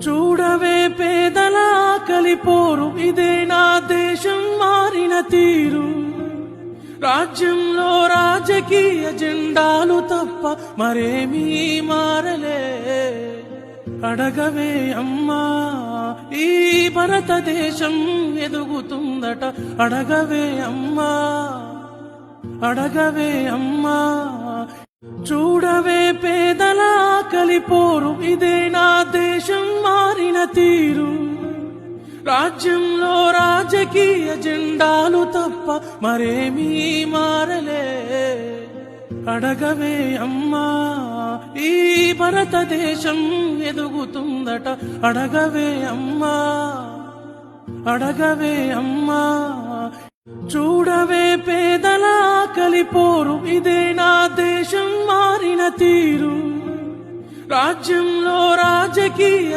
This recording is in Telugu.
చూడవే పేదల కలిపోరు, ఇదే నా దేశం మారిన తీరు. రాజ్యంలో రాజకీయ జెండాలు తప్ప మరేమీ మారలే. అడగవే అమ్మా, ఈ భారతదేశం ఎదుగుతుందట. అడగవే అమ్మా, అడగవే అమ్మా. చూడవే పేదల కలిపోరు, ఇదే నా దేశం మారిన తీరు. రాజ్యంలో రాజకీయ జెండాలు తప్ప మరేమీ మారలే. అడగవే అమ్మా, ఈ భారతదేశం ఎదుగుతుందట. అడగవే అమ్మా, అడగవే అమ్మా. చూడవే పేదల కలిపోరు, ఇదే నా దేశం మారిన తీరు. రాజ్యంలో రాజకీయ